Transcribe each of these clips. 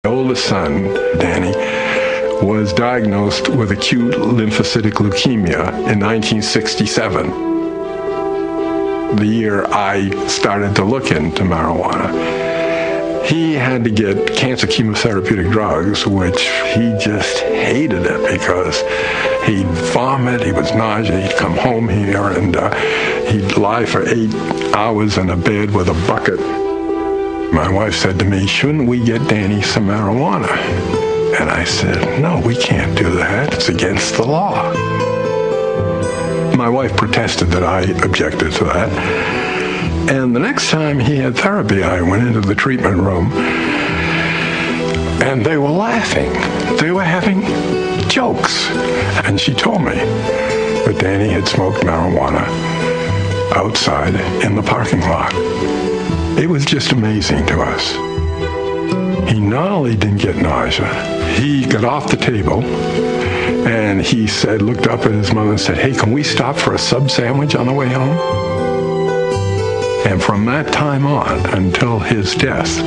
oldest son, Danny, was diagnosed with acute lymphocytic leukemia in 1967, the year I started to look into marijuana. He had to get cancer chemotherapeutic drugs, which he just hated it because he'd vomit, he was nauseous, he'd come home here and he'd lie for 8 hours in a bed with a bucket. My wife said to me, shouldn't we get Danny some marijuana? And I said, no, we can't do that. It's against the law. My wife protested that I objected to that. And the next time he had therapy, I went into the treatment room and they were laughing. They were having jokes. And she told me that Danny had smoked marijuana outside in the parking lot. It was just amazing to us. He not only didn't get nausea, he got off the table and he said, looked up at his mother and said, hey, can we stop for a sub sandwich on the way home? And from that time on until his death,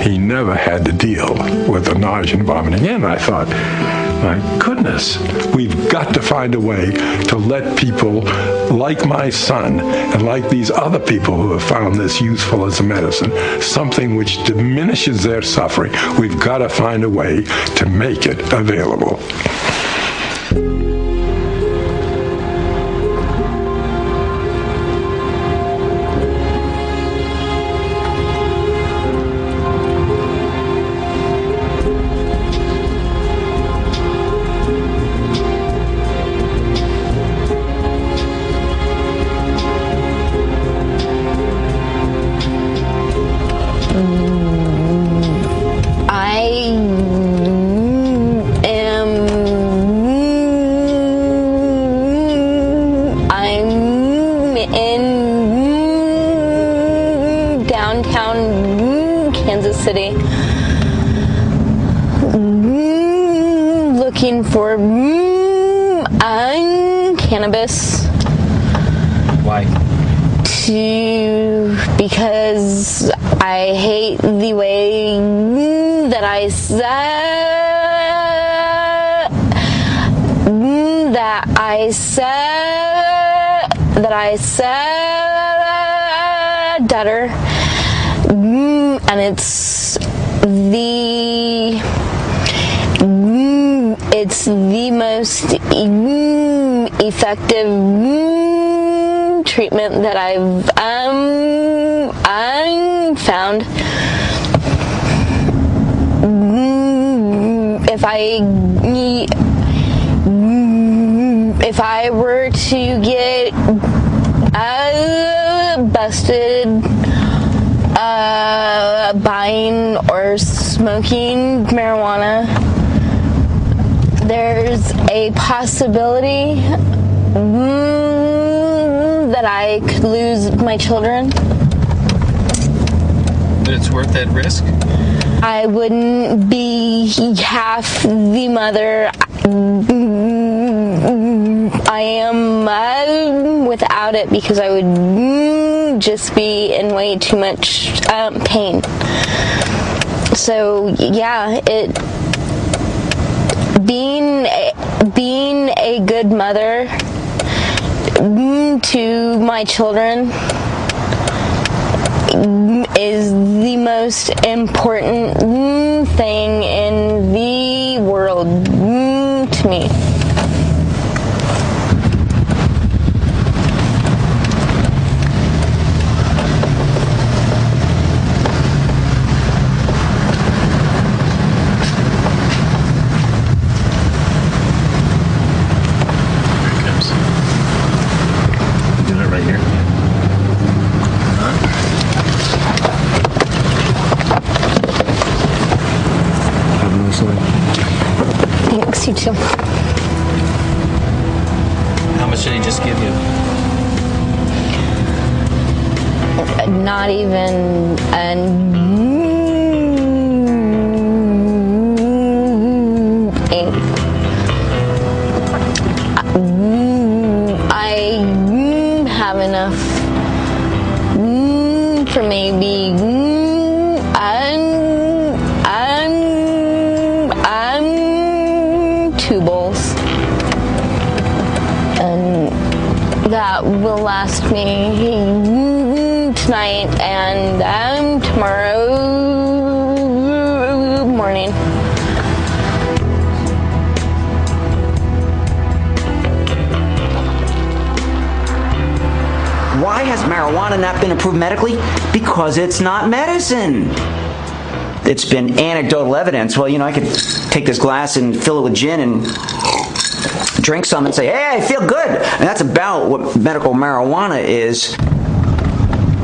he never had to deal with the nausea and vomiting again. I thought, my goodness, we've got to find a way to let people like my son and like these other people who have found this useful as a medicine, something which diminishes their suffering. We've got to find a way to make it available. Kansas City, looking for cannabis. Why? Because I hate the way that I stutter, and it's the most effective treatment that I've found. If I were to get busted buying or smoking marijuana, there's a possibility that I could lose my children. But it's worth that risk? I wouldn't be half the mother I am without it, because I would just be in way too much pain. So yeah, being a good mother to my children is the most important thing in the world to me. Thanks, you too. How much did he just give you? Not even I have enough for maybe last me tonight and tomorrow morning. Why has marijuana not been approved medically? Because it's not medicine. It's been anecdotal evidence. Well, I could take this glass and fill it with gin and drink some and say, hey, I feel good. And that's about what medical marijuana is.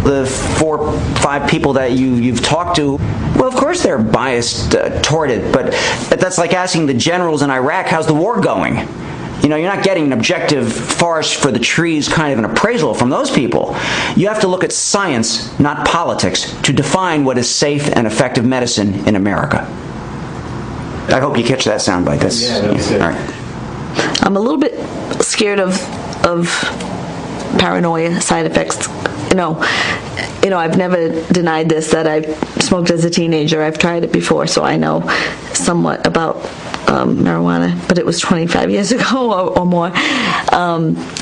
The 4 or 5 people that you've talked to, well, of course they're biased toward it, but that's like asking the generals in Iraq, how's the war going? You're not getting an objective forest for the trees kind of an appraisal from those people. You have to look at science, not politics, to define what is safe and effective medicine in America. I hope you catch that soundbite. That's all right. I'm a little bit scared of paranoia side effects. I've never denied this, that I've smoked as a teenager. I've tried it before, so I know somewhat about marijuana, but it was 25 years ago or more.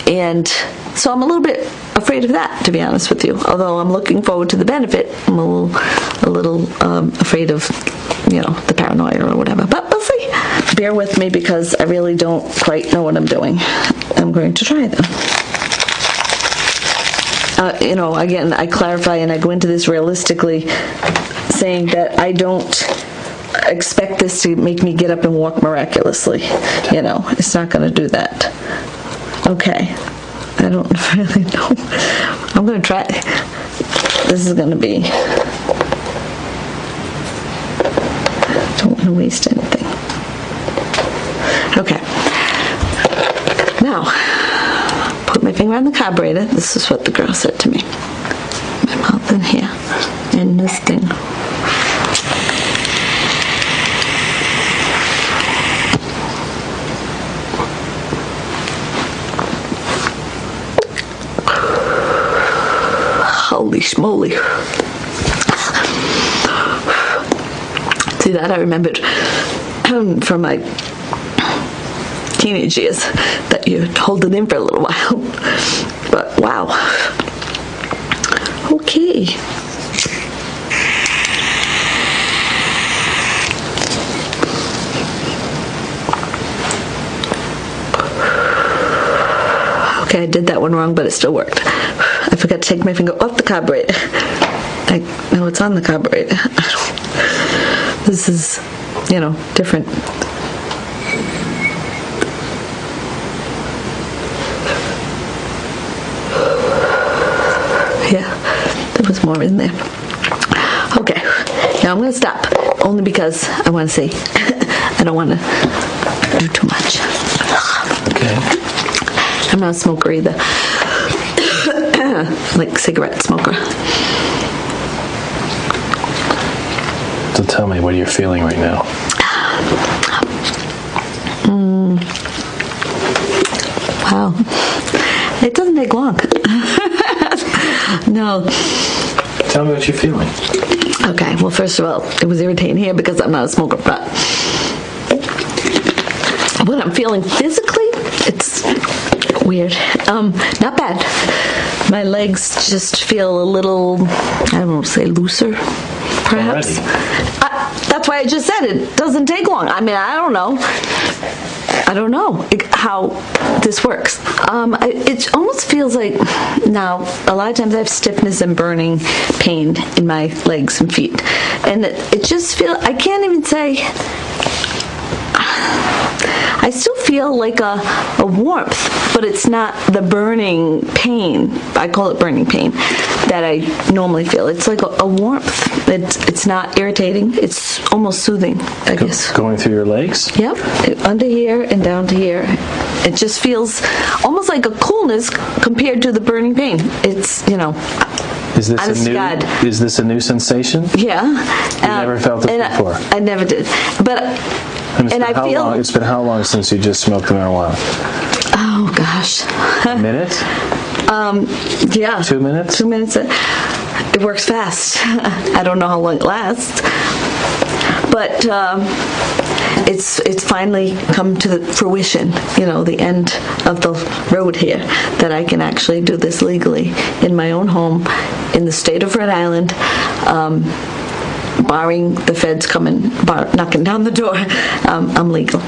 And so I'm a little bit afraid of that, to be honest with you. Although I'm looking forward to the benefit, I'm a little afraid of, the paranoia or whatever. But we'll see. Bear with me because I really don't quite know what I'm doing. I'm going to try them. Again, I clarify and I go into this realistically, saying that I don't expect this to make me get up and walk miraculously. It's not going to do that. Okay. I don't really know. I'm going to try. This is going to be... Don't want to waste anything. Okay. Now, put my finger on the carburetor. This is what the girl said to me. My mouth in here. And this thing. Holy schmoly. See, that I remembered from my teenage years, that you hold it in for a little while. But wow. Okay. Okay, I did that one wrong, but it still worked. I forgot to take my finger off the carburetor. No, it's on the carburetor. This is, different. Yeah, there was more in there. Okay, now I'm going to stop, only because I want to see. I don't want to do too much. Okay. I'm not a smoker either. Like cigarette smoker. So tell me, what are you feeling right now? Wow. It doesn't take long. No. Tell me what you're feeling. Okay, well, first of all, it was irritating here because I'm not a smoker, but what I'm feeling physically, it's weird. Not bad. My legs just feel a little, I don't know, say looser, perhaps. That's why I just said it doesn't take long. I mean, I don't know how this works. It almost feels like, now, a lot of times I have stiffness and burning pain in my legs and feet. And it just feels, I can't even say, I still feel like a warmth, but it's not the burning pain. I call it burning pain that I normally feel. It's like a warmth. It's not irritating. It's almost soothing, I guess. Going through your legs? Yep. Under here and down to here. It just feels almost like a coolness compared to the burning pain. It's, Is this a new sensation? Yeah. You never felt it before? I never did. But it's been how long since you just smoked the marijuana? Oh gosh. A minute? Yeah. 2 minutes? 2 minutes. It works fast. I don't know how long it lasts. But it's finally come to the fruition, the end of the road here, that I can actually do this legally in my own home in the state of Rhode Island, barring the feds coming, knocking down the door. I'm legal.